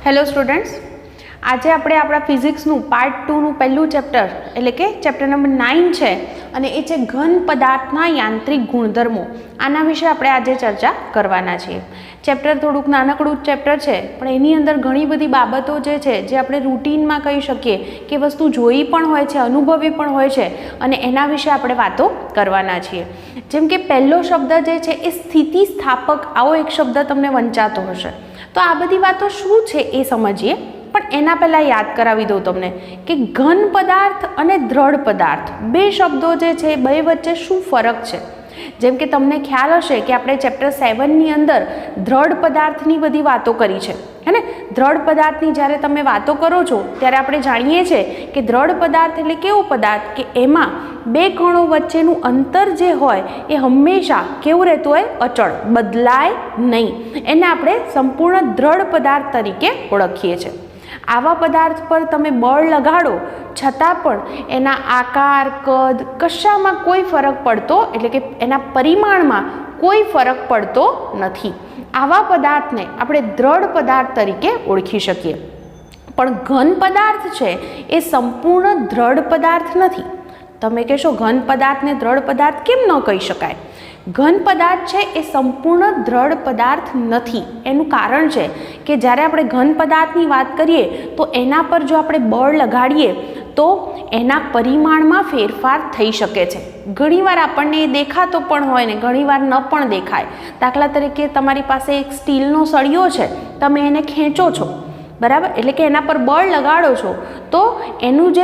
Hello students, આજે આપણે આપણા ફિઝિક્સનું પાર્ટ 2નું પહેલું ચેપ્ટર એટલે કે ચેપ્ટર નંબર 9 છે અને એ છે ઘન પદાર્થના યાંત્રિક ગુણધર્મો. આના વિશે આપણે આજે ચર્ચા કરવાના છીએ. ચેપ્ટર થોડુંક નાનકડું ચેપ્ટર છે, પણ એની અંદર ઘણી બધી બાબતો જે છે જે આપણે રૂટીનમાં કહી શકીએ કે વસ્તુ જોઈ પણ હોય છે, અનુભવી પણ હોય છે અને એના વિશે આપણે વાતો કરવાના છીએ. જેમ કે પહેલો શબ્દ જે છે એ સ્થિતિસ્થાપક, આવો એક શબ્દ તમને વંચાતો હશે. તો આ બધી વાતો શું છે એ સમજીએ, પણ એના પહેલાં યાદ કરાવી દઉં તમને કે ઘન પદાર્થ અને દ્રઢ પદાર્થ બે શબ્દો જે છે બે વચ્ચે શું ફરક છે. જેમ કે તમને ખ્યાલ હશે કે આપણે ચેપ્ટર 7ની અંદર દ્રઢ પદાર્થની બધી વાતો કરી છે, હે ને. દ્રઢ પદાર્થની જ્યારે તમે વાતો કરો છો ત્યારે આપણે જાણીએ છીએ કે દ્રઢ પદાર્થ એટલે કેવો પદાર્થ કે એમાં બે કણો વચ્ચેનું અંતર જે હોય એ હંમેશા કેવું રહેતું હોય? અચળ, બદલાય નહીં. એને આપણે સંપૂર્ણ દ્રઢ પદાર્થ તરીકે ઓળખીએ છીએ. આવા પદાર્થ પર તમે બળ લગાડો છતાં પણ એના આકાર, કદ કશામાં કોઈ ફરક પડતો એટલે કે એના પરિમાણમાં કોઈ ફરક પડતો નથી. આવા પદાર્થને આપણે દ્રઢ પદાર્થ તરીકે ઓળખી શકીએ. પણ ઘન પદાર્થ છે એ સંપૂર્ણ દ્રઢ પદાર્થ નથી. તમે કહેશો ઘન પદાર્થને દ્રઢ પદાર્થ કેમ ન કહી શકાય? ઘન પદાર્થ છે એ સંપૂર્ણ દ્રઢ પદાર્થ નથી. એનું કારણ છે કે જ્યારે આપણે ઘન પદાર્થની વાત કરીએ તો એના પર જો આપણે બળ લગાડીએ તો એના પરિમાણમાં ફેરફાર થઈ શકે છે. ઘણીવાર આપણને એ દેખાતો પણ હોય ને ઘણીવાર ન પણ દેખાય. દાખલા તરીકે તમારી પાસે એક સ્ટીલનો સળિયો છે, તમે એને ખેંચો છો, બરાબર, એટલે કે એના પર બળ લગાડો છો તો એનું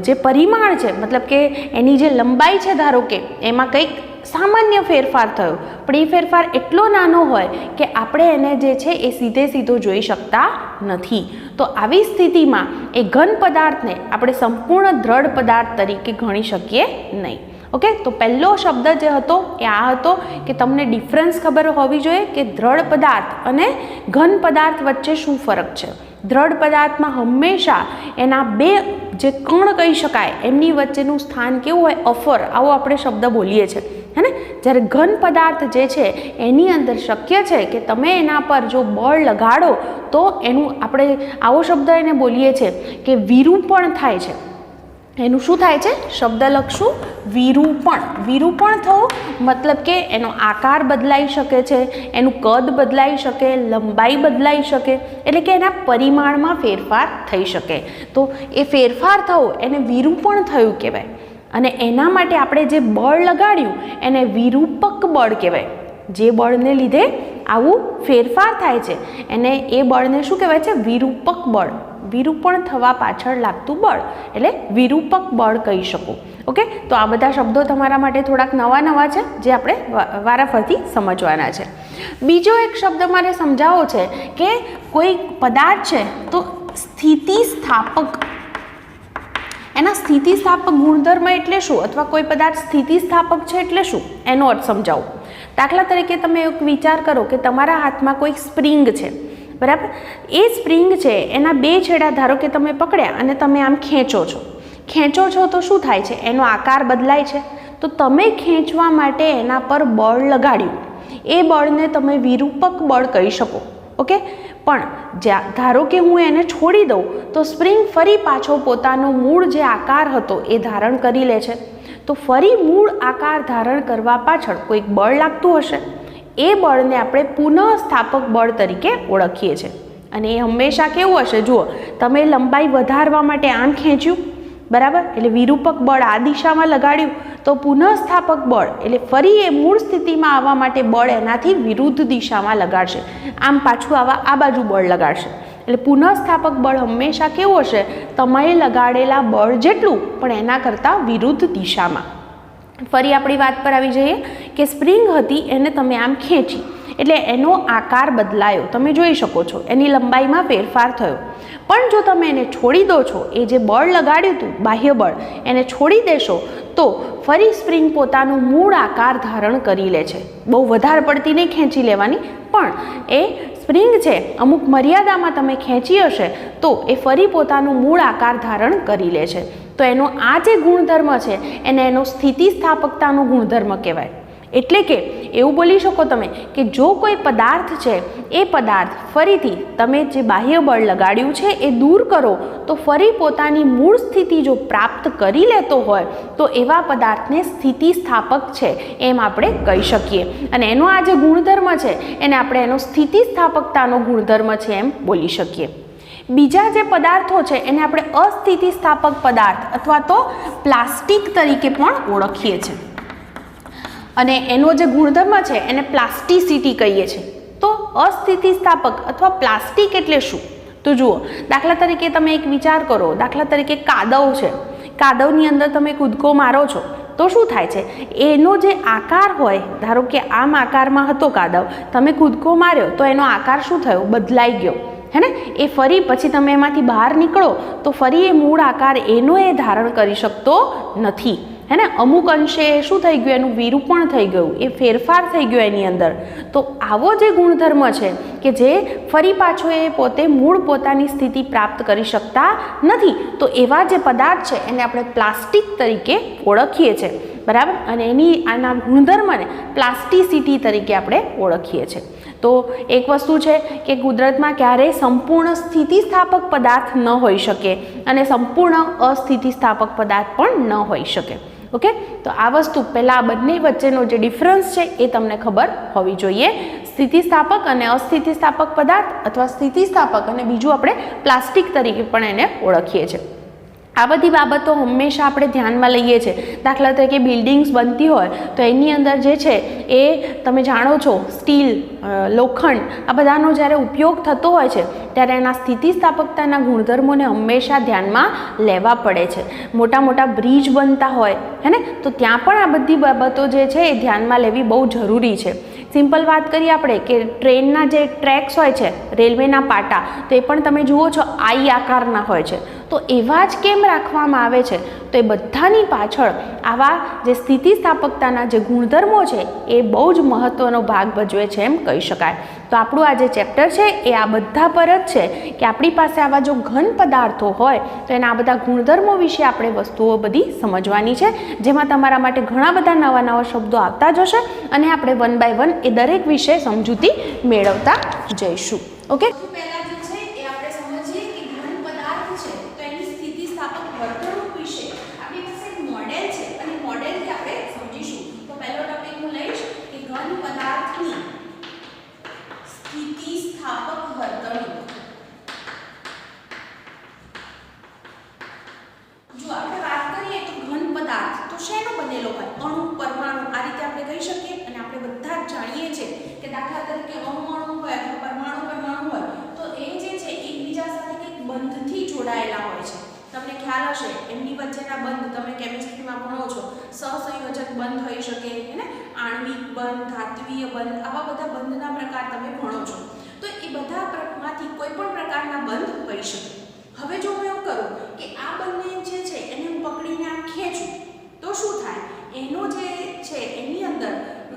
જે પરિમાણ છે, મતલબ કે એની જે લંબાઈ છે, ધારો કે એમાં કંઈક સામાન્ય ફેરફાર થયો, પણ એ ફેરફાર એટલો નાનો હોય કે આપણે એને જે છે એ સીધો જોઈ શકતા નથી. તો આવી સ્થિતિમાં એ ઘન પદાર્થને આપણે સંપૂર્ણ દ્રઢ પદાર્થ તરીકે ગણી શકીએ નહીં. ઓકે, તો પહેલો શબ્દ જે હતો એ આ હતો કે તમને ડિફરન્સ ખબર હોવી જોઈએ કે દ્રઢ પદાર્થ અને ઘન પદાર્થ વચ્ચે શું ફરક છે. દ્રઢ પદાર્થમાં હંમેશા એના બે જે કણ કહી શકાય એમની વચ્ચેનું સ્થાન કેવું હોય? અફર, આવો આપણે શબ્દ બોલીએ છીએ, હે ને. જ્યારે ઘન પદાર્થ જે છે એની અંદર શક્ય છે કે તમે એના પર જો બળ લગાડો તો એનું આપણે આવો શબ્દ એને બોલીએ છીએ કે વિરૂપણ થાય છે. એનું શું થાય છે? શબ્દ લખશું વિરૂપણ. વિરૂપણ થવું મતલબ કે એનો આકાર બદલાઈ શકે છે, એનું કદ બદલાઈ શકે, લંબાઈ બદલાઈ શકે, એટલે કે એના પરિમાણમાં ફેરફાર થઈ શકે. તો એ ફેરફાર થવો એને વિરૂપણ થયું કહેવાય. અને એના માટે આપણે જે બળ લગાડ્યું એને વિરૂપક બળ કહેવાય. જે બળને લીધે આવું ફેરફાર થાય છે એને એ બળને શું કહેવાય છે? વિરૂપક બળ. વિરૂપણ થવા પાછળ લાગતું બળ એટલે વિરૂપક બળ કહી શકું. ઓકે, તો આ બધા શબ્દો તમારા માટે થોડાક નવા છે જે આપણે વારાફરતી સમજવાના છે. બીજો એક શબ્દ મારે સમજાવવો છે કે કોઈ પદાર્થ છે તો સ્થિતિસ્થાપક, એના સ્થિતિસ્થાપક ગુણધર્મ એટલે શું, અથવા કોઈ પદાર્થ સ્થિતિસ્થાપક છે એટલે શું, એનો અર્થ સમજાવું. દાખલા તરીકે તમે એક વિચાર કરો કે તમારા હાથમાં કોઈ સ્પ્રિંગ છે, બરાબર. એ સ્પ્રિંગ છે એના બે છેડા ધારો કે તમે પકડ્યા અને તમે આમ ખેંચો છો તો શું થાય છે? એનો આકાર બદલાય છે. તો તમે ખેંચવા માટે એના પર બળ લગાડ્યું, એ બળને તમે વિરૂપક બળ કહી શકો. ઓકે, પણ ધારો કે હું એને છોડી દઉં તો સ્પ્રિંગ ફરી પાછો પોતાનો મૂળ જે આકાર હતો એ ધારણ કરી લે છે. તો ફરી મૂળ આકાર ધારણ કરવા પાછળ કોઈક બળ લાગતું હશે. એ બળને આપણે પુનઃસ્થાપક બળ તરીકે ઓળખીએ છીએ. અને એ હંમેશા કેવું હશે? જુઓ, તમે લંબાઈ વધારવા માટે આમ ખેંચ્યું, બરાબર, એટલે વિરૂપક બળ આ દિશામાં લગાડ્યું, તો પુનઃસ્થાપક બળ એટલે ફરી એ મૂળ સ્થિતિમાં આવવા માટે બળ એનાથી વિરુદ્ધ દિશામાં લગાડશે. આમ પાછું આ બાજુ બળ લગાડશે. એટલે પુનઃસ્થાપક બળ હંમેશા કેવું હશે? તમે લગાડેલા બળ જેટલું પણ એના કરતાં વિરુદ્ધ દિશામાં. ફરી આપણી વાત પર આવી જઈએ કે સ્પ્રિંગ હતી એને તમે આમ ખેંચી એટલે એનો આકાર બદલાયો, તમે જોઈ શકો છો, એની લંબાઈમાં ફેરફાર થયો. પણ જો તમે એને છોડી દો છો, એ જે બળ લગાડ્યું હતું બાહ્ય બળ એને છોડી દેશો તો ફરી સ્પ્રિંગ પોતાનો મૂળ આકાર ધારણ કરી લે છે. બહુ વધારે પડતી નહીં ખેંચી લેવાની, પણ એ સ્પ્રિંગ છે અમુક મર્યાદામાં તમે ખેંચી હશે તો એ ફરી પોતાનું મૂળ આકાર ધારણ કરી લે છે. તો એનો આ જે ગુણધર્મ છે એને એનો સ્થિતિસ્થાપકતાનો ગુણધર્મ કહેવાય. એટલે કે એવું બોલી શકો તમે કે જો કોઈ પદાર્થ છે એ પદાર્થ ફરીથી તમે જે બાહ્ય બળ લગાડ્યું છે એ દૂર કરો તો ફરી પોતાની મૂળ સ્થિતિ જો પ્રાપ્ત કરી લેતો હોય તો એવા પદાર્થને સ્થિતિસ્થાપક છે એમ આપણે કહી શકીએ. અને એનો આ જે ગુણધર્મ છે એને આપણે એનો સ્થિતિસ્થાપકતાનો ગુણધર્મ છે એમ બોલી શકીએ. બીજા જે પદાર્થો છે એને આપણે અસ્થિતિસ્થાપક પદાર્થ અથવા તો પ્લાસ્ટિક તરીકે પણ ઓળખીએ છીએ. અને એનો જે ગુણધર્મ છે એને પ્લાસ્ટિસિટી કહીએ છીએ. તો અસ્થિતિસ્થાપક અથવા પ્લાસ્ટિક એટલે શું? તો જુઓ, દાખલા તરીકે તમે એક વિચાર કરો. દાખલા તરીકે કાદવ છે. કાદવની અંદર તમે કૂદકો મારો છો તો શું થાય છે? એનો જે આકાર હોય, ધારો કે આમ આકારમાં હતો કાદવ, તમે કૂદકો માર્યો તો એનો આકાર શું થયો? બદલાઈ ગયો, હે ને? એ ફરી પછી તમે એમાંથી બહાર નીકળો તો ફરી એ મૂળ આકાર એનો એ ધારણ કરી શકતો નથી, હે ને? અમુક અંશે શું થઈ ગયું? એનું વિરૂપણ થઈ ગયું, એ ફેરફાર થઈ ગયો એની અંદર. તો આવો જે ગુણધર્મ છે કે જે ફરી પાછો એ પોતે મૂળ પોતાની સ્થિતિ પ્રાપ્ત કરી શકતા નથી, તો એવા જે પદાર્થ છે એને આપણે પ્લાસ્ટિક તરીકે ઓળખીએ છીએ, બરાબર? અને એની આના ગુણધર્મને પ્લાસ્ટિસિટી તરીકે આપણે ઓળખીએ છીએ. તો એક વસ્તુ છે કે કુદરતમાં ક્યારેય સંપૂર્ણ સ્થિતિસ્થાપક પદાર્થ ન હોઈ શકે અને સંપૂર્ણ અસ્થિતિસ્થાપક પદાર્થ પણ ન હોઈ શકે. ઓકે, તો આ વસ્તુ પહેલાં આ બંને વચ્ચેનો જે ડિફરન્સ છે એ તમને ખબર હોવી જોઈએ. સ્થિતિસ્થાપક અને અસ્થિતિસ્થાપક પદાર્થ અથવા સ્થિતિસ્થાપક અને બીજું આપણે પ્લાસ્ટિક તરીકે પણ એને ઓળખીએ છીએ. આ બધી બાબતો હંમેશા આપણે ધ્યાનમાં લઈએ છીએ. દાખલા તરીકે બિલ્ડિંગ્સ બનતી હોય તો એની અંદર જે છે એ તમે જાણો છો સ્ટીલ, લોખંડ, આ બધાનો જ્યારે ઉપયોગ થતો હોય છે ત્યારે એના સ્થિતિસ્થાપકતાના ગુણધર્મોને હંમેશા ધ્યાનમાં લેવા પડે છે. મોટા મોટા બ્રિજ બનતા હોય, હે ને? તો ત્યાં પણ આ બધી બાબતો જે છે એ ધ્યાનમાં લેવી બહુ જરૂરી છે. સિમ્પલ વાત કરીએ આપણે કે ટ્રેનના જે ટ્રેક્સ હોય છે, રેલવેના પાટા, તો એ પણ તમે જુઓ છો આઈ આકારના હોય છે. તો એવા જ કેમ રાખવામાં આવે છે? તો એ બધાની પાછળ આવા જે સ્થિતિસ્થાપકતાના જે ગુણધર્મો છે એ બહુ જ મહત્ત્વનો ભાગ ભજવે છે એમ કહી શકાય. તો આપણું આ જે ચેપ્ટર છે એ આ બધા પર જ છે કે આપણી પાસે આવા જો ઘન પદાર્થો હોય તો એના આ બધા ગુણધર્મો વિશે આપણે વસ્તુઓ બધી સમજવાની છે, જેમાં તમારા માટે ઘણા બધા નવા નવા શબ્દો આવતા જશે અને આપણે વન બાય વન એ દરેક વિશે સમજૂતી મેળવતા જઈશું. ઓકે, પહેલા જે છે એ આપણે સમજીએ કે ઘન પદાર્થ છે તો એની સ્થિતિસ્થાપક વર્તણૂક વિશે આપણી પાસે એક મોડેલ છે અને મોડેલથી આપણે સમજીશું. તો પહેલો ટોપિક હું લઈશ કે ઘન પદાર્થની સ્થિતિસ્થાપક વર્તણૂક. જો આપણે વાત કરીએ તો ઘન પદાર્થ તો શેનો બનેલો હોય? અણુ, પરમાણુ, આ રીતે આપણે કહી શકીએ. અને આપણે બધા જ જાણીએ છીએ કે દાખલા તરીકે અણુ હોય અથવા પરમાણુ હોય તો એ જે છે એકબીજા સાથે કંઈક બંધથી જોડાયેલા હોય છે. તમને ખ્યાલ હશે એમની વચ્ચેના બંધ તમે કેમિસ્ટ્રીમાં ભણો છો, સહસંયોજક બંધ હોઈ શકે, હે ને? આણ્વિક બંધ, ધાત્વીય બંધ, આવા બધા બંધના પ્રકાર તમે ભણો છો. તો એ બધામાંથી કોઈ પણ પ્રકારના બંધ હોઈ શકે. હવે જો હું એવું કરું કે આ બંને જે છે એને હું પકડીને આમ ખેંચું તો શું થાય? એનો જે છે એની અંદર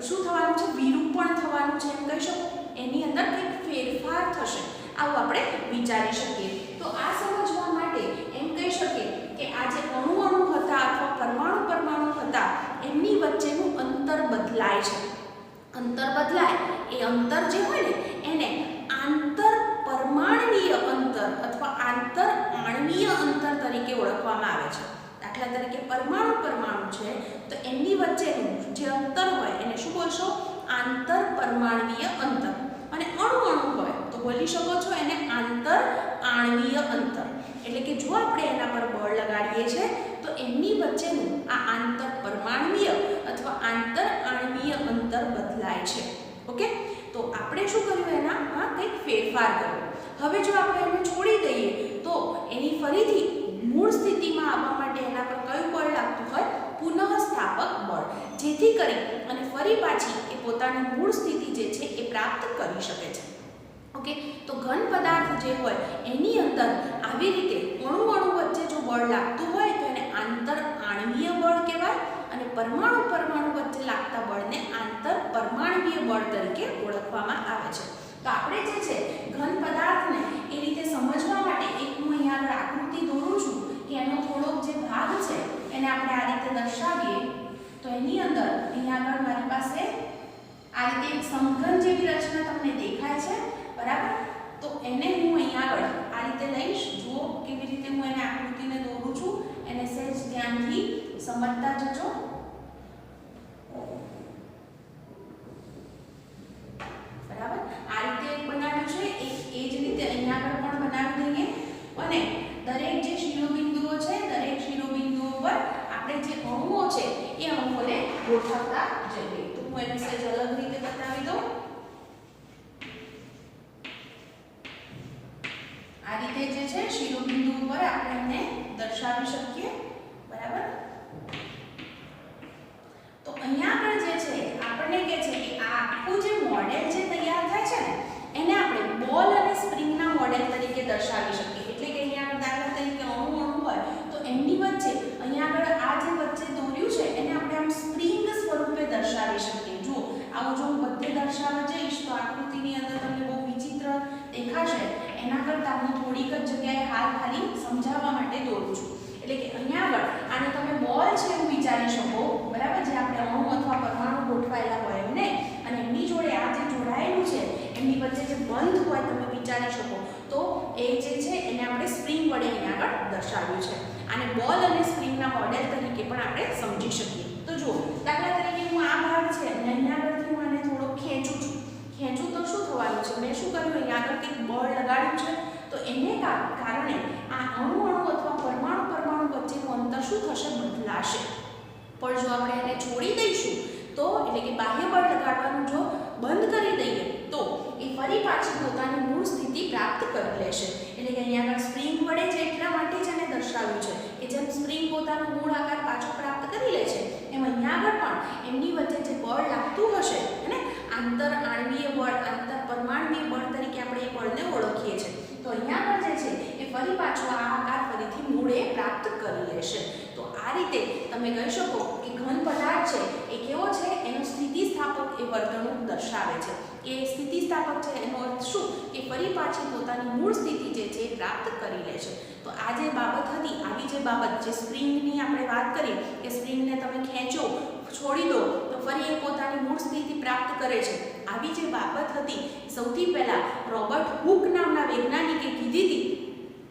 શું થવાનું છે? વિરૂપણ થવાનું છે એમ કહી શકો. એની અંદર કંઈક ફેરફાર થશે, આવું આપણે વિચારી શકીએ. તો આ સમજવા માટે એમ કહી શકીએ કે આ જે અણુ હતા અથવા પરમાણુ હતા એમની વચ્ચેનું અંતર બદલાય છે. અંતર બદલાય એ અંતર જે હોય ને એને આંતર પરમાણવીય અંતર અથવા આંતર આણવીય અંતર તરીકે ઓળખવામાં આવે છે. દાખલા તરીકે પરમાણુ છે તો એમની વચ્ચેનું જે અંતર હોય એને શું બોલશો? આંતર પરમાણવીય અંતર. અને અણુ હોય તો બોલી શકો છો એને આંતર આણવીય અંતર. એટલે કે જો આપણે એના પર બળ લગાડીએ છીએ તો એમની વચ્ચેનું આ આંતર પરમાણવીય અથવા આંતર આણવીય અંતર બદલાય છે. ઓકે, તો આપણે શું કર્યું? એનામાં કંઈક ફેરફાર કર્યો. હવે જો આપણે એને છોડી દઈએ તો એની ફરીથી મૂળ સ્થિતિમાં આવવા માટે એના પર કયું બળ લાગતું હોય? પુનઃસ્થાપક બળ, જેથી કરી અને ફરી પાછી એ પોતાની મૂળ સ્થિતિ જે છે એ પ્રાપ્ત કરી શકે છે. ઓકે, તો ઘન પદાર્થ જે હોય એની અંદર આવી રીતે અણુ વચ્ચે જો બળ લાગતું હોય તો એને આંતર આણવીય બળ કહેવાય અને પરમાણુ વચ્ચે લાગતા બળને આંતર પરમાણવીય બળ તરીકે ઓળખવામાં આવે છે. તો આપણે જે છે ઘન પદાર્થને એ રીતે સમજવા માટે એક હું અહીંયા આગળ આકૃતિ દોરું છું કે એનો થોડોક જે ભાગ છે એને આપણે આ રીતે દર્શાવીએ. તો એની અંદર અહીંયા આગળ મારી પાસે આ રીતે એક સમઘન જેવી રચના તમને દેખાય છે, બરાબર? તો એને હું અહીંયા આગળ આ રીતે લઈશ. જુઓ કેવી રીતે હું એને આકૃતિને દોરું છું, એને સહેજ ધ્યાનથી સમજતા જજો. બરાબર? આ રીતે બનાવ્યું છે, એ જ રીતે અહીંયા આગળ પણ બનાવી દઈએ. અને દરેક જે શિરોબિંદુઓ છે, દરેક શિરોબિંદુઓ પર આપણે જે અણુઓ છે એ અણુઓને ગોઠવતા જઈએ. તો હું એને સહેજ અલગ રીતે બતાવી દઉં. આ રીતે જે છે શિરોબિંદુ ઉપર આપણે એને દર્શાવી શકીએ, બરાબર? તો અહીંયા આગળ જે છે આપણને કહે છે કે આ આખું જે મોડેલ જે તૈયાર થાય છે ને એને આપણે બોલ અને સ્પ્રિંગના મોડેલ તરીકે દર્શાવી શકીએ. એટલે કે અહીંયા આગળ દાખલા તરીકે અણુ હોય તો એમની વચ્ચે અહીંયા આગળ આ જે વચ્ચે દોર્યું છે એને આપણે આમ સ્પ્રિંગ સ્વરૂપે દર્શાવી શકીએ. જુઓ આવું જો હું બધે દર્શાવવા જઈશ તો આકૃતિની અંદર તમને બહુ વિચિત્ર દેખાશે. એના કરતાં હું થોડીક જ જગ્યાએ હાલ ખાલી સમજાવવા માટે દોરું છું. એટલે કે અહીંયા આગળ આને તમે બોલ છે એવું વિચારી શકો, બરાબર? જે આપણે અણુ અથવા પરમાણુ ગોઠવાયેલા હોય એમને, અને એમની જોડે આ જે જોડાયેલું છે એમની વચ્ચે જે બંધ હોય તમે વિચારી શકો. તો એ જે છે એને આપણે સ્પ્રિંગ વડે અહીંયા આગળ દર્શાવ્યું છે. આને બોલ અને સ્પ્રિંગના મોડેલ તરીકે પણ આપણે સમજી શકીએ. તો જુઓ દાખલા તરીકે હું આ ભાગ છે અને અહીંયા આગળથી હું આને થોડો ખેંચું છું. ખેંચું તો શું થવાનું છે? મેં શું કર્યું? અહીંયા આગળ કંઈક બળ લગાડ્યું છે. તો એને કારણે આ અણુ અથવા પરમાણુ વચ્ચેનું અંતર શું થશે? બદલાશે. પણ જો આપણે એને છોડી દઈશું તો, એટલે કે બાહ્ય બળ લગાડવાનું જો બંધ કરી દઈએ તો એ ફરી પાછી પોતાની મૂળ સ્થિતિ પ્રાપ્ત કરી લેશે. એટલે કે અહીંયા આગળ સ્પ્રિંગ વડે જ એટલા માટે જ એને દર્શાવ્યું છે કે જેમ સ્પ્રિંગ પોતાનો મૂળ આકાર પાછો પ્રાપ્ત કરી લે છે એમ અહીંયા આગળ પણ એમની વચ્ચે જે બળ લાગતું હશે, અને આંતર આણ્વીય બળ, આંતર પરમાણ્વીય બળ તરીકે આપણે એ બળને ઓળખીએ છીએ. તો અહીંયા આગળ જે છે એ ફરી પાછો આ આકાર ફરીથી મૂળે પ્રાપ્ત કરી લેશે. તો આ રીતે તમે કહી શકો કે ઘન પદાર્થ છે એ કેવો છે? એનો સ્થિતિસ્થાપક એ વર્તણૂક દર્શાવે છે. એ સ્થિતિસ્થાપક છે એનો અર્થ શું? કે ફરી પાછી પોતાની મૂળ સ્થિતિ જે છે એ પ્રાપ્ત કરી લે છે. તો આ જે બાબત હતી, આવી જે બાબત જે સ્પ્રિંગની આપણે વાત કરી કે સ્પ્રિંગને તમે ખેંચો, છોડી દો તો ફરી એ પોતાની મૂળ સ્થિતિ પ્રાપ્ત કરે છે. આવી જે બાબત હતી સૌથી પહેલા રોબર્ટ હુક નામના વૈજ્ઞાનિકે કીધી હતી.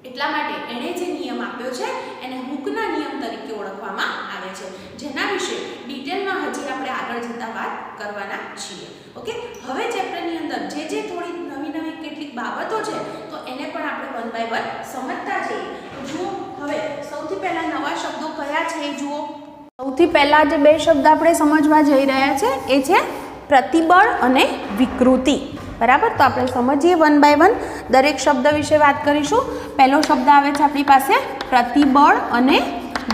એટલા માટે એણે જે નિયમ આપ્યો છે એને હુકના નિયમ તરીકે ઓળખવામાં આવે છે, જેના વિશે ડિટેલમાં હજી આપણે આગળ જતા વાત કરવાના છીએ. ઓકે, હવે ચેપ્ટરની અંદર જે થોડી નવી કેટલીક બાબતો છે તો એને પણ આપણે વન બાય વન સમજતા જઈએ. તો જુઓ, હવે સૌથી પહેલા નવા શબ્દો કયા છે એ જુઓ. સૌથી પહેલા જે બે શબ્દ આપણે સમજવા જઈ રહ્યા છે એ છે પ્રતિબળ અને વિકૃતિ. બરાબર? તો આપણે સમજીએ વન બાય વન, દરેક શબ્દ વિશે વાત કરીશું. પહેલો શબ્દ આવે છે આપણી પાસે પ્રતિબળ અને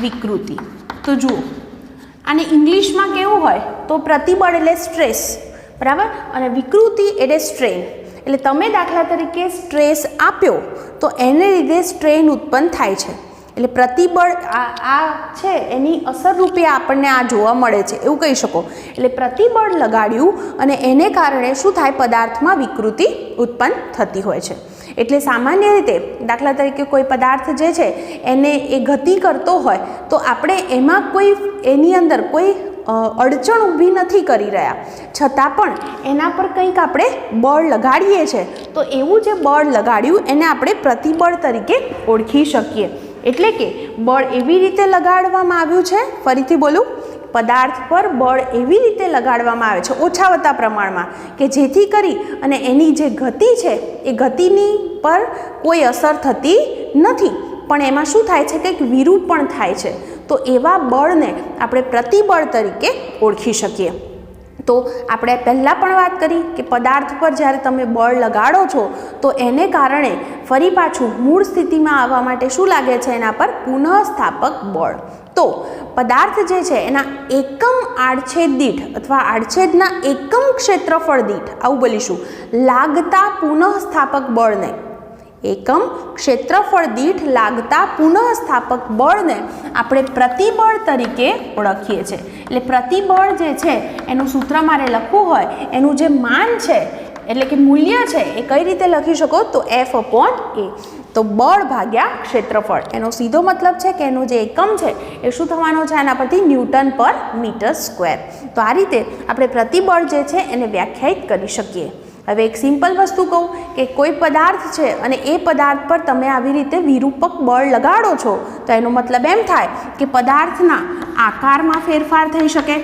વિકૃતિ. તો જુઓ, આને ઇંગ્લિશમાં કેવું હોય તો પ્રતિબળ એટલે સ્ટ્રેસ, બરાબર? અને વિકૃતિ એટલે સ્ટ્રેન. એટલે તમે દાખલા તરીકે સ્ટ્રેસ આપ્યો તો એને લીધે સ્ટ્રેન ઉત્પન્ન થાય છે. એટલે પ્રતિબળ આ છે એની અસર રૂપે આપણને આ જોવા મળે છે એવું કહી શકો. એટલે પ્રતિબળ લગાડ્યું અને એને કારણે શું થાય? પદાર્થમાં વિકૃતિ ઉત્પન્ન થતી હોય છે. એટલે સામાન્ય રીતે દાખલા તરીકે કોઈ પદાર્થ જે છે એને એ ગતિ કરતો હોય તો આપણે એમાં કોઈ એની અંદર કોઈ અડચણ ઊભી નથી કરી રહ્યા, છતાં પણ એના પર કંઈક આપણે બળ લગાડીએ છીએ. તો એવું જે બળ લગાડ્યું એને આપણે પ્રતિબળ તરીકે ઓળખી શકીએ. એટલે કે બળ એવી રીતે લગાડવામાં આવ્યું છે, ફરીથી બોલું, પદાર્થ પર બળ એવી રીતે લગાડવામાં આવે છે ઓછા વત્તા પ્રમાણમાં કે જેથી કરી અને એની જે ગતિ છે એ ગતિની પર કોઈ અસર થતી નથી, પણ એમાં શું થાય છે? કંઈક વિરૂપણ થાય છે. તો એવા બળને આપણે પ્રતિબળ તરીકે ઓળખી શકીએ. તો આપણે પહેલાં પણ વાત કરી કે પદાર્થ પર જ્યારે તમે બળ લગાડો છો તો એને કારણે ફરી પાછું મૂળ સ્થિતિમાં આવવા માટે શું લાગે છે? એના પર પુનઃસ્થાપક બળ. તો પદાર્થ જે છે એના એકમ આડછેદ દીઠ અથવા આડછેદના એકમ ક્ષેત્રફળ દીઠ, આવું બોલીશું, લાગતા પુનઃસ્થાપક બળને, એકમ ક્ષેત્રફળ દીઠ લાગતા પુનઃસ્થાપક બળને આપણે પ્રતિબળ તરીકે ઓળખીએ છીએ. એટલે પ્રતિબળ જે છે એનું સૂત્ર મારે લખવું હોય, એનું જે માન છે એટલે કે મૂલ્ય છે એ કઈ રીતે લખી શકો? તો F/A. તો બળ ભાગ્યા ક્ષેત્રફળ, એનો સીધો મતલબ છે કે એનો જે એકમ છે એ શું થવાનો છે આના પરથી ન્યૂટન પર મીટર સ્ક્વેર. તો આ રીતે આપણે પ્રતિબળ જે છે એને વ્યાખ્યાયિત કરી શકીએ. હવે એક સિમ્પલ વસ્તુ કહું કે કોઈ પદાર્થ છે અને એ પદાર્થ પર તમે આવી રીતે વિરૂપક બળ લગાડો છો તો એનો મતલબ એમ થાય કે પદાર્થના આકારમાં ફેરફાર થઈ શકે,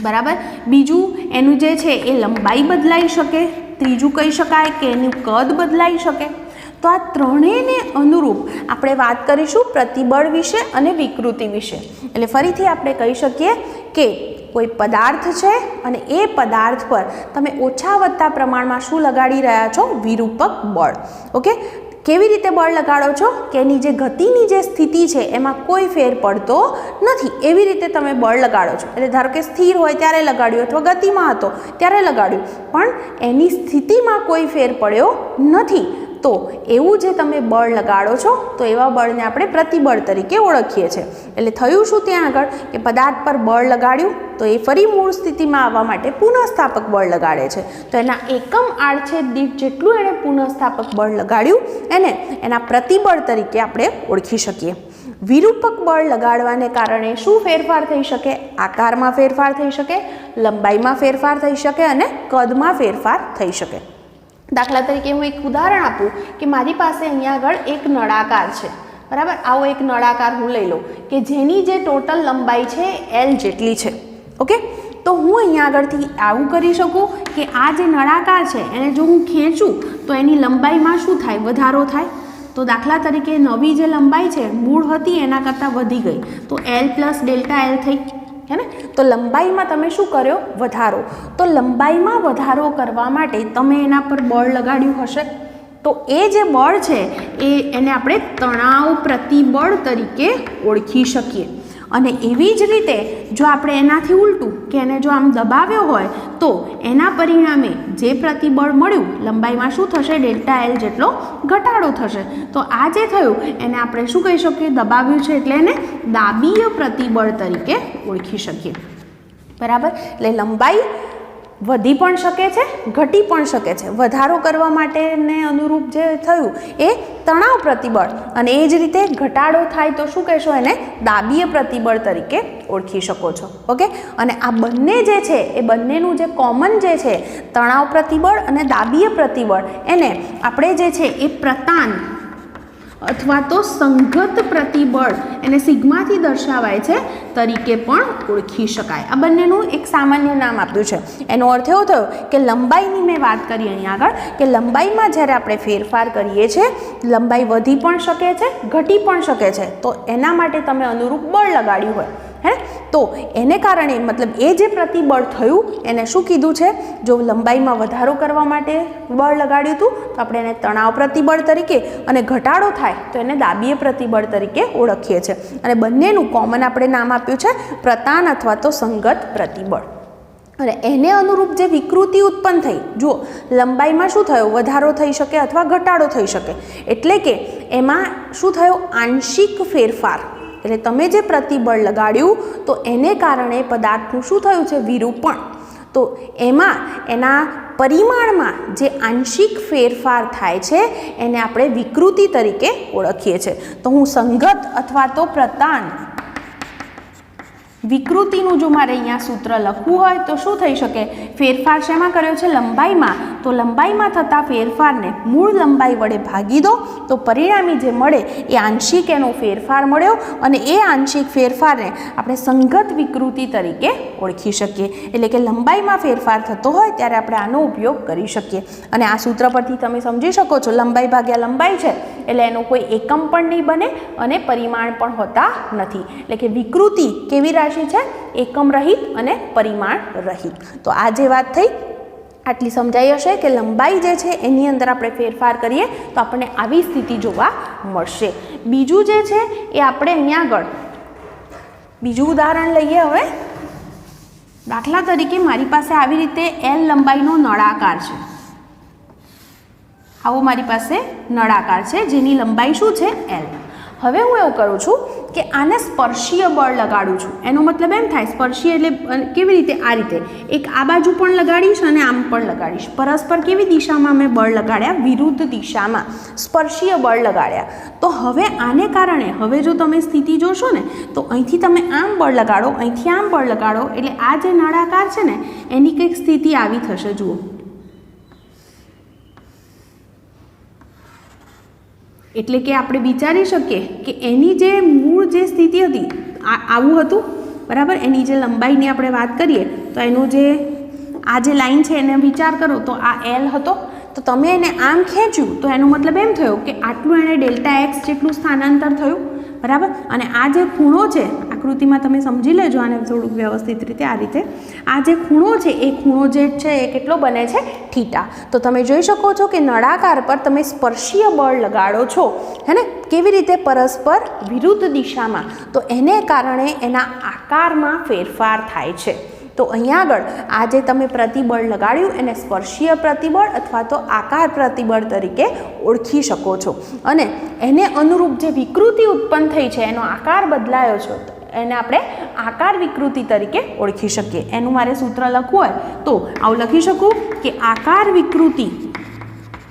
બરાબર. બીજું એનું જે છે એ લંબાઈ બદલાઈ શકે. ત્રીજું કહી શકાય કે એનું કદ બદલાઈ શકે. તો આ ત્રણેયને અનુરૂપ આપણે વાત કરીશું પ્રતિબળ વિશે અને વિકૃતિ વિશે. એટલે ફરીથી આપણે કહી શકીએ કે કોઈ પદાર્થ છે અને એ પદાર્થ પર તમે ઓછા વત્તા પ્રમાણમાં શું લગાડી રહ્યા છો? વિરૂપક બળ. ઓકે, કેવી રીતે બળ લગાડો છો કે એની જે ગતિની જે સ્થિતિ છે એમાં કોઈ ફેર પડતો નથી, એવી રીતે તમે બળ લગાડો છો. એટલે ધારો કે સ્થિર હોય ત્યારે લગાડ્યું અથવા ગતિમાં હતો ત્યારે લગાડ્યું, પણ એની સ્થિતિમાં કોઈ ફેર પડ્યો નથી. તો એવું જે તમે બળ લગાડો છો તો એવા બળને આપણે પ્રતિબળ તરીકે ઓળખીએ છીએ. એટલે થયું શું ત્યાં આગળ કે પદાર્થ પર બળ લગાડ્યું તો એ ફરી મૂળ સ્થિતિમાં આવવા માટે પુનઃસ્થાપક બળ લગાડે છે. તો એના એકમ આડછેદ દીઠ જેટલું એણે પુનઃસ્થાપક બળ લગાડ્યું એને એના પ્રતિબળ તરીકે આપણે ઓળખી શકીએ. વિરૂપક બળ લગાડવાને કારણે શું ફેરફાર થઈ શકે? આકારમાં ફેરફાર થઈ શકે, લંબાઈમાં ફેરફાર થઈ શકે અને કદમાં ફેરફાર થઈ શકે. દાખલા તરીકે હું એક ઉદાહરણ આપું કે મારી પાસે અહીંયા આગળ એક નળાકાર છે, બરાબર. આવો એક નળાકાર હું લઈ લઉં કે જેની જે ટોટલ લંબાઈ છે L જેટલી છે. ઓકે, તો હું અહીંયા આગળથી આવું કરી શકું કે આ જે નળાકાર છે એને જો હું ખેંચું તો એની લંબાઈમાં શું થાય? વધારો થાય. તો દાખલા તરીકે નવી જે લંબાઈ છે મૂળ હતી એના કરતાં વધી ગઈ તો L + Δl થઈ, હે ને. તો લંબાઈમાં તમે શું કર્યો? વધારો. તો લંબાઈમાં વધારો કરવા માટે તમે એના પર બળ લગાડ્યું હશે. તો એ જે બળ છે એને આપણે તણાવ પ્રતિબળ તરીકે ઓળખી શકીએ. અને એવી જ રીતે જો આપણે એનાથી ઉલટું કે એને જો આમ દબાવ્યો હોય તો એના પરિણામે જે પ્રતિબળ મળ્યું લંબાઈમાં શું થશે? Δl જેટલો ઘટાડો થશે. તો આ જે થયું એને આપણે શું કહી શકીએ? દબાવ્યું છે એટલે એને દાબીય પ્રતિબળ તરીકે ઓળખી શકીએ, બરાબર. એટલે લંબાઈ વધી પણ શકે છે, ઘટી પણ શકે છે. વધારો કરવા માટેને અનુરૂપ જે થયું એ તણાવ પ્રતિબળ, અને એ જ રીતે ઘટાડો થાય તો શું કહેશો? એને દાબીય પ્રતિબળ તરીકે ઓળખી શકો છો. ઓકે, અને આ બંને જે છે એ બંનેનું જે કોમન જે છે તણાવ પ્રતિબળ અને દાબીય પ્રતિબળ, એને આપણે જે છે એ પ્રતાન અથવા તો સંગત પ્રતિબળ, એને સિગ્માથી દર્શાવાય છે, તરીકે પણ ઓળખી શકાય. આ બંનેનું એક સામાન્ય નામ આપ્યું છે. એનો અર્થ એવો થયો કે લંબાઈની મેં વાત કરી અહીંયા આગળ કે લંબાઈમાં જ્યારે આપણે ફેરફાર કરીએ છીએ લંબાઈ વધી પણ શકે છે, ઘટી પણ શકે છે. તો એના માટે તમે અનુરૂપ બળ લગાડ્યું હોય, હે, તો એને કારણે મતલબ એ જે પ્રતિબળ થયું એને શું કીધું છે? જો લંબાઈમાં વધારો કરવા માટે બળ લગાડ્યું હતું તો આપણે એને તણાવ પ્રતિબળ તરીકે, અને ઘટાડો થાય તો એને દાબીય પ્રતિબળ તરીકે ઓળખીએ છીએ. અને બંનેનું કોમન આપણે નામ આપ્યું છે પ્રતાન અથવા તો સંગત પ્રતિબળ. અને એને અનુરૂપ જે વિકૃતિ ઉત્પન્ન થઈ, જુઓ લંબાઈમાં શું થયું? વધારો થઈ શકે અથવા ઘટાડો થઈ શકે. એટલે કે એમાં શું થયું? આંશિક ફેરફાર. એટલે તમે જે પ્રતિબળ લગાડ્યું તો એને કારણે પદાર્થનું શું થયું છે? વિરૂપણ. તો એમાં એના પરિમાણમાં જે આંશિક ફેરફાર થાય છે એને આપણે વિકૃતિ તરીકે ઓળખીએ છીએ. તો હું સંગત અથવા તો પ્રતાન વિકૃતિનું જો મારે અહીંયા સૂત્ર લખવું હોય તો શું થઈ શકે? ફેરફાર શેમાં કર્યો છે? લંબાઈમાં. તો લંબાઈમાં થતા ફેરફારને મૂળ લંબાઈ વડે ભાગી દો તો પરિણામી જે મળે એ આંશિક એનો ફેરફાર મળ્યો, અને એ આંશિક ફેરફારને આપણે સંગત વિકૃતિ તરીકે ઓળખી શકીએ. એટલે કે લંબાઈમાં ફેરફાર થતો હોય ત્યારે આપણે આનો ઉપયોગ કરી શકીએ. અને આ સૂત્ર પરથી તમે સમજી શકો છો લંબાઈ ભાગ્યા લંબાઈ છે એટલે એનો કોઈ એકમ પણ નહીં બને અને પરિમાણ પણ હોતા નથી. એટલે કે વિકૃતિ કેવી રાશિ છે? એકમ રહિત અને પરિમાણ રહિત. તો આ જે વાત થઈ આટલી સમજાઈ હશે કે લંબાઈ જે છે એની અંદર આપણે ફેરફાર કરીએ તો આપણને આવી સ્થિતિ જોવા મળશે. બીજું જે છે એ આપણે અહીંયા આગળ બીજું ઉદાહરણ લઈએ. હવે દાખલા તરીકે મારી પાસે આવી રીતે L લંબાઈનો નળાકાર છે. આવો મારી પાસે નળાકાર છે જેની લંબાઈ શું છે? L. હવે હું એવું કરું છું કે આને સ્પર્શીય બળ લગાડું છું, એનો મતલબ એમ થાય સ્પર્શીય એટલે કેવી રીતે, આ રીતે એક આ બાજુ પણ લગાડીશ અને આમ પણ લગાડીશ. પરસ્પર કેવી દિશામાં મેં બળ લગાડ્યા, વિરુદ્ધ દિશામાં સ્પર્શીય બળ લગાડ્યા. તો હવે આને કારણે હવે જો તમે સ્થિતિ જોશો ને તો અહીંથી તમે આમ બળ લગાડો, અહીંથી આમ બળ લગાડો એટલે આ જે નળાકાર છે ને એની કંઈક સ્થિતિ આવી થશે. જુઓ, એટલે કે આપણે વિચારી શકીએ કે એની જે મૂળ જે સ્થિતિ હતી આવું હતું, બરાબર. એની જે લંબાઈની આપણે વાત કરીએ તો એનું જે આ જે લાઈન છે એને વિચાર કરો તો આ L હતો. તો તમે એને આમ ખેંચ્યું તો એનો મતલબ એમ થયો કે આટલું એણે ડેલ્ટા એક્સ જેટલું સ્થાનાંતર થયું, બરાબર. અને આ જે ખૂણો છે, આકૃતિમાં તમે સમજી લેજો આને થોડુંક વ્યવસ્થિત રીતે. આ રીતે આ જે ખૂણો છે એ ખૂણો જે છે એ કેટલો બને છે, થીટા. તો તમે જોઈ શકો છો કે નળાકાર પર તમે સ્પર્શીય બળ લગાડો છો, હે ને, કેવી રીતે, પરસ્પર વિરુદ્ધ દિશામાં. તો એને કારણે એના આકારમાં ફેરફાર થાય છે. તો અહીંયા આગળ આ જે તમે પ્રતિબળ લગાડ્યું એને સ્પર્શીય પ્રતિબળ અથવા તો આકાર પ્રતિબળ તરીકે ઓળખી શકો છો. અને એને અનુરૂપ જે વિકૃતિ ઉત્પન્ન થઈ છે, એનો આકાર બદલાયો છે, એને આપણે આકાર વિકૃતિ તરીકે ઓળખી શકીએ. એનું મારે સૂત્ર લખવું હોય તો આવું લખી શકું કે આકાર વિકૃતિ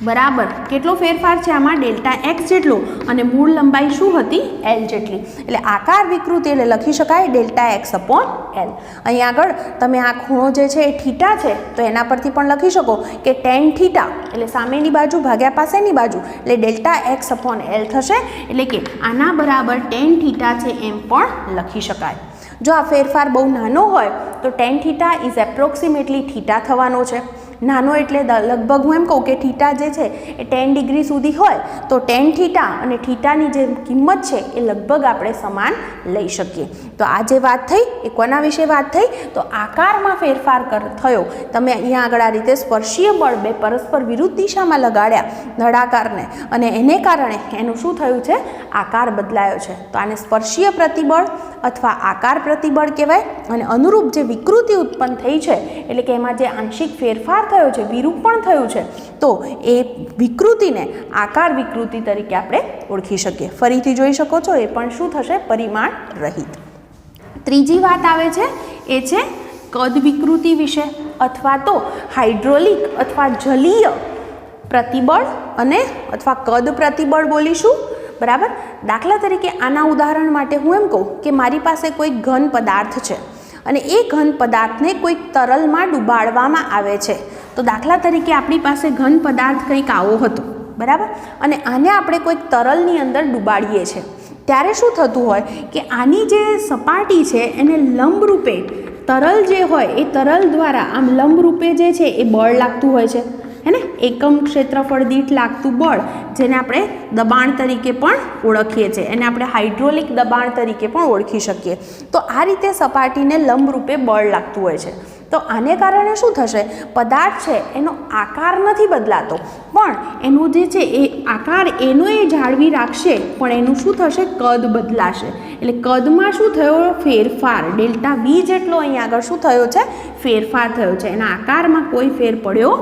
બરાબર કેટલો ફેરફાર છે આમાં, ડેલ્ટા એક્સ જેટલો, અને મૂળ લંબાઈ શું હતી, L જેટલી. એટલે આકાર વિકૃતિ એટલે લખી શકાય ડેલ્ટા એક્સ અપોન L. અહીં આગળ તમે આ ખૂણો જે છે એ થીટા છે તો એના પરથી પણ લખી શકો કે ટેન થીટા એટલે સામેની બાજુ ભાગ્યા પાસેની બાજુ એટલે ડેલ્ટા એક્સ અપોન L થશે. એટલે કે આના બરાબર ટેન થીટા છે એમ પણ લખી શકાય. જો આ ફેરફાર બહુ નાનો હોય તો ten theta is approximately theta થવાનો છે. નાનો એટલે લગભગ હું એમ કહું કે થીટા જે છે એ 10 ડિગ્રી સુધી હોય તો ટેન થીટા અને થીટાની જે કિંમત છે એ લગભગ આપણે સમાન લઈ શકીએ. તો આ જે વાત થઈ એ કોના વિશે વાત થઈ, તો આકારમાં ફેરફાર થયો. તમે અહીંયા આગળ આ રીતે સ્પર્શીય બળ બે પરસ્પર વિરુદ્ધ દિશામાં લગાડ્યા નળાકારને અને એને કારણે એનું શું થયું છે, આકાર બદલાયો છે. તો આને સ્પર્શીય પ્રતિબળ અથવા આકાર પ્રતિબળ કહેવાય. અને અનુરૂપ જે વિકૃતિ ઉત્પન્ન થઈ છે એટલે કે એમાં જે આંશિક ફેરફાર થયો છે, વિરૂપણ થયું છે, તો એ વિકૃતિને આકાર વિકૃતિ તરીકે આપણે ઓળખી શકીએ. ફરીથી જોઈ શકો છો, એ પણ શું થશે, પરિમાણ રહિત. ત્રીજી વાત આવે છે એ છે કદ વિકૃતિ વિશે અથવા તો હાઇડ્રોલિક અથવા જલીય પ્રતિબળ અને અથવા કદ પ્રતિબળ બોલીશું, બરાબર. દાખલા તરીકે આના ઉદાહરણ માટે હું એમ કહું કે મારી પાસે કોઈ ઘન પદાર્થ છે અને એ ઘન પદાર્થને કોઈક તરલમાં ડુબાડવામાં આવે છે. તો દાખલા તરીકે આપણી પાસે ઘન પદાર્થ કંઈક આવો હતો, બરાબર, અને આને આપણે કોઈક તરલની અંદર ડુબાડીએ છીએ. ત્યારે શું થતું હોય કે આની જે સપાટી છે એને લંબરૂપે તરલ જે હોય એ તરલ દ્વારા આમ લંબરૂપે જે છે એ બળ લાગતું હોય છે, હે ને, એકમ ક્ષેત્રફળ દીઠ લાગતું બળ, જેને આપણે દબાણ તરીકે પણ ઓળખીએ છીએ. એને આપણે હાઇડ્રોલિક દબાણ તરીકે પણ ઓળખી શકીએ. તો આ રીતે સપાટીને લંબરૂપે બળ લાગતું હોય છે. તો આને કારણે શું થશે, પદાર્થ છે એનો આકાર નથી બદલાતો પણ એનું જે છે એ આકાર એનો એ જાળવી રાખશે, પણ એનું શું થશે, કદ બદલાશે. એટલે કદમાં શું થયો, ફેરફાર, ડેલ્ટા V જેટલો અહીંયા આગળ શું થયો છે, ફેરફાર થયો છે. એના આકારમાં કોઈ ફેર પડ્યો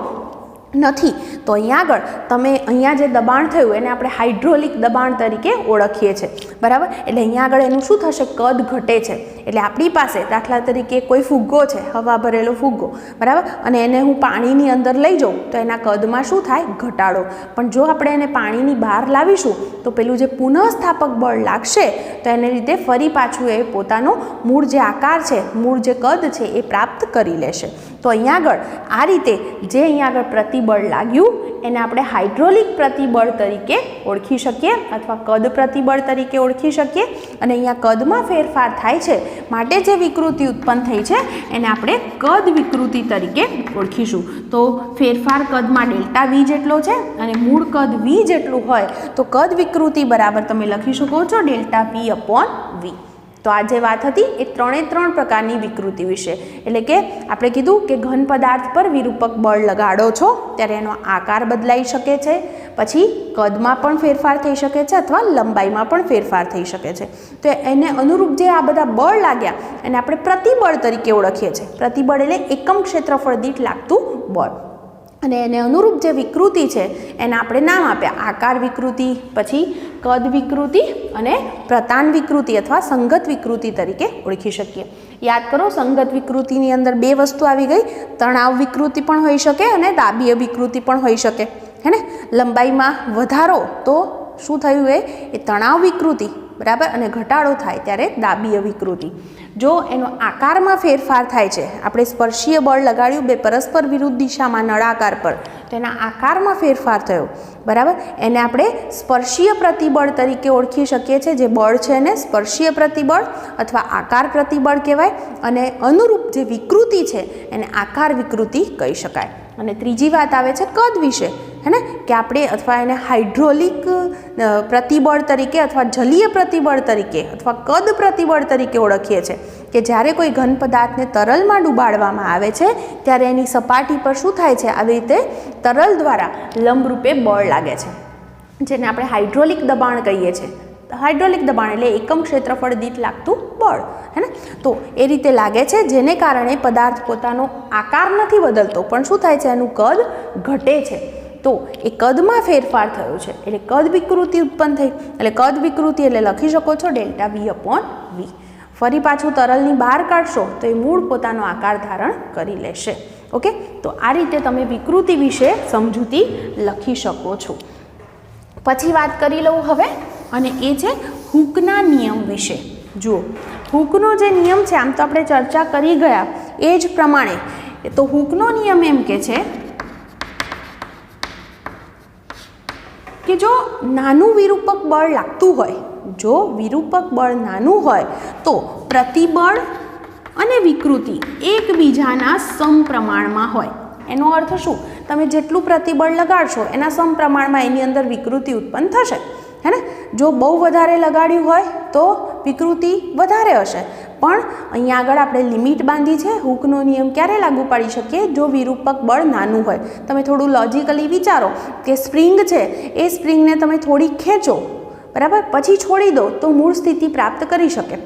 નથી. તો અહીંયા આગળ તમે અહીંયા જે દબાણ થયું એને આપણે હાઇડ્રોલિક દબાણ તરીકે ઓળખીએ છીએ, બરાબર. એટલે અહીંયા આગળ એનું શું થશે, કદ ઘટે છે. એટલે આપણી પાસે દાખલા તરીકે કોઈ ફુગ્ગો છે, હવા ભરેલો ફુગ્ગો, બરાબર, અને એને હું પાણીની અંદર લઈ જાઉં તો એના કદમાં શું થાય, ઘટાડો. પણ જો આપણે એને પાણીની બહાર લાવીશું તો પેલું જે પુનઃસ્થાપક બળ લાગશે તો એને લીધે ફરી પાછું એ પોતાનો મૂળ જે આકાર છે, મૂળ જે કદ છે એ પ્રાપ્ત કરી લેશે. તો અહીંયા આગળ આ રીતે જે અહીંયા આગળ પ્રતિબળ લાગ્યું એને આપણે હાઇડ્રોલિક પ્રતિબળ તરીકે ઓળખી શકીએ અથવા કદ પ્રતિબળ તરીકે ઓળખી શકીએ. અને અહીંયા કદમાં ફેરફાર થાય છે માટે જે વિકૃતિ ઉત્પન્ન થઈ છે એને આપણે કદ વિકૃતિ તરીકે ઓળખીશું. તો ફેરફાર કદમાં ડેલ્ટા V જેટલો છે અને મૂળ કદ V જેટલું હોય તો કદ વિકૃતિ બરાબર તમે લખી શકો છો ડેલ્ટા P અપોન V. તો આ જે વાત હતી એ ત્રણ પ્રકારની વિકૃતિ વિશે, એટલે કે આપણે કીધું કે ઘન પદાર્થ પર વિરૂપક બળ લગાડો છો ત્યારે એનો આકાર બદલાઈ શકે છે, પછી કદમાં પણ ફેરફાર થઈ શકે છે અથવા લંબાઈમાં પણ ફેરફાર થઈ શકે છે. તો એને અનુરૂપ જે આ બધા બળ લાગ્યા એને આપણે પ્રતિબળ તરીકે ઓળખીએ છીએ. પ્રતિબળ એટલે એકમ ક્ષેત્રફળ દીઠ લાગતું બળ. અને એને અનુરૂપ જે વિકૃતિ છે એને આપણે નામ આપ્યા આકાર વિકૃતિ, પછી કદ વિકૃતિ અને પ્રતાન વિકૃતિ અથવા સંગત વિકૃતિ તરીકે ઓળખી શકીએ. યાદ કરો, સંગત વિકૃતિની અંદર બે વસ્તુ આવી ગઈ, તણાવ વિકૃતિ પણ હોઈ શકે અને દાબીય વિકૃતિ પણ હોઈ શકે, હે ને. લંબાઈમાં વધારો તો શું થયું એ તણાવ વિકૃતિ, બરાબર, અને ઘટાડો થાય ત્યારે દાબીય વિકૃતિ. જો એનો આકારમાં ફેરફાર થાય છે, આપણે સ્પર્શીય બળ લગાડ્યું બે પરસ્પર વિરુદ્ધ દિશામાં નળાકાર પર, તો એના આકારમાં ફેરફાર થયો, બરાબર, એને આપણે સ્પર્શીય પ્રતિબળ તરીકે ઓળખી શકીએ છીએ. જે બળ છે એને સ્પર્શીય પ્રતિબળ અથવા આકાર પ્રતિબળ કહેવાય, અને અનુરૂપ જે વિકૃતિ છે એને આકાર વિકૃતિ કહી શકાય. અને ત્રીજી વાત આવે છે કદ વિશે, હે ને, કે આપણે અથવા એને હાઇડ્રોલિક પ્રતિબળ તરીકે અથવા જલીય પ્રતિબળ તરીકે અથવા કદ પ્રતિબળ તરીકે ઓળખીએ છીએ, કે જ્યારે કોઈ ઘન પદાર્થને તરલમાં ડૂબાડવામાં આવે છે ત્યારે એની સપાટી પર શું થાય છે, આવી રીતે તરલ દ્વારા લંબરૂપે બળ લાગે છે, જેને આપણે હાઇડ્રોલિક દબાણ કહીએ છીએ. હાઇડ્રોલિક દબાણ એટલે એકમ ક્ષેત્રફળ દીઠ લાગતું બળ, હે ને. તો એ રીતે લાગે છે, જેને કારણે પદાર્થ પોતાનો આકાર નથી બદલતો, પણ શું થાય છે, એનું કદ ઘટે છે. તો એ કદમાં ફેરફાર થયો છે એટલે કદ વિકૃતિ ઉત્પન્ન થઈ. એટલે કદ વિકૃતિ એટલે લખી શકો છો ડેલ્ટા V/V. ફરી પાછું તરલની બહાર કાઢશો તો એ મૂળ પોતાનો આકાર ધારણ કરી લેશે. ઓકે, તો આ રીતે તમે વિકૃતિ વિશે સમજૂતી લખી શકો છો. પછી વાત કરી લઉં હવે, અને એ છે હૂકના નિયમ વિશે. જુઓ, હૂકનો જે નિયમ છે, આમ તો આપણે ચર્ચા કરી ગયા એ જ પ્રમાણે, તો હૂકનો નિયમ એમ કે છે કે જો નાનું વિરૂપક બળ લાગતું હોય, જો વિરૂપક બળ નાનું હોય તો પ્રતિબળ અને વિકૃતિ એકબીજાના સમપ્રમાણમાં હોય. એનો અર્થ શું, તમે જેટલું પ્રતિબળ લગાડશો એના સમપ્રમાણમાં એની અંદર વિકૃતિ ઉત્પન્ન થશે, હે ને. જો બહુ વધારે લગાડ્યું હોય તો વિકૃતિ વધારે હશે, પણ અહીંયા આગળ આપણે લિમિટ બાંધી છે. હૂકનો નિયમ ક્યારે લાગુ પાડી શકીએ, જો વિરૂપક બળ નાનું હોય. તમે થોડું લોજિકલી વિચારો કે સ્પ્રિંગ છે, એ સ્પ્રિંગને તમે થોડી ખેંચો, બરાબર, પછી છોડી દો તો મૂળ સ્થિતિ પ્રાપ્ત કરી શકે.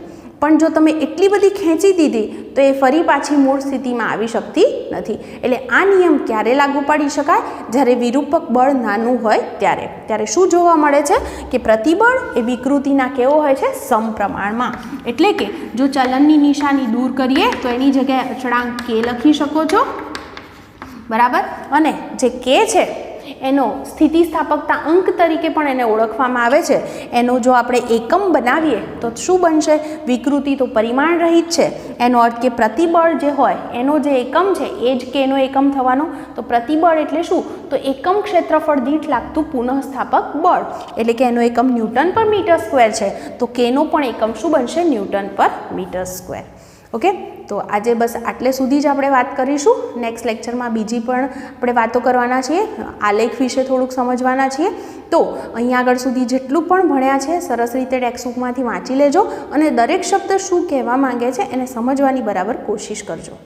પણ જો તમે એટલી બધી ખેંચી દીધી તો એ ફરી પાછી મૂળ સ્થિતિમાં આવી શકતી નથી. એટલે આ નિયમ ક્યારે લાગુ પાડી શકાય, જ્યારે વિરૂપક બળ નાનું હોય ત્યારે. ત્યારે શું જોવા મળે છે કે પ્રતિબળ એ વિકૃતિના કેવો હોય છે, સમપ્રમાણમાં. એટલે કે જો ચલનની નિશાની દૂર કરીએ તો એની જગ્યાએ અચળાંક k લખી શકો છો, બરાબર, અને જે k છે એનો સ્થિતિસ્થાપકતા અંક તરીકે પણ એને ઓળખવામાં આવે છે. એનો જો આપણે એકમ બનાવીએ તો શું બનશે, વિકૃતિ તો પરિમાણ રહિત છે, એનો અર્થ કે પ્રતિબળ જે હોય એનો જે એકમ છે એ જ કેનો એકમ થવાનો. તો પ્રતિબળ એટલે શું, તો એકમ ક્ષેત્રફળ દીઠ લાગતું પુનઃસ્થાપક બળ, એટલે કે એનો એકમ ન્યૂટન પર મીટર સ્ક્વેર છે, તો કેનો પણ એકમ શું બનશે, ન્યૂટન પર મીટર સ્ક્વેર. ઓકે, તો આજે બસ આટલે સુધી જ આપણે વાત કરીશું. નેક્સ્ટ લેક્ચરમાં બીજી પણ આપણે વાતો કરવાના છીએ, આલેખ વિશે થોડુંક સમજવાના છીએ. તો અહીંયા આગળ સુધી જેટલું પણ ભણ્યા છે સરસ રીતે ટેક્સ્ટબુકમાંથી વાંચી લેજો અને દરેક શબ્દ શું કહેવા માંગે છે એને સમજવાની બરાબર કોશિશ કરજો.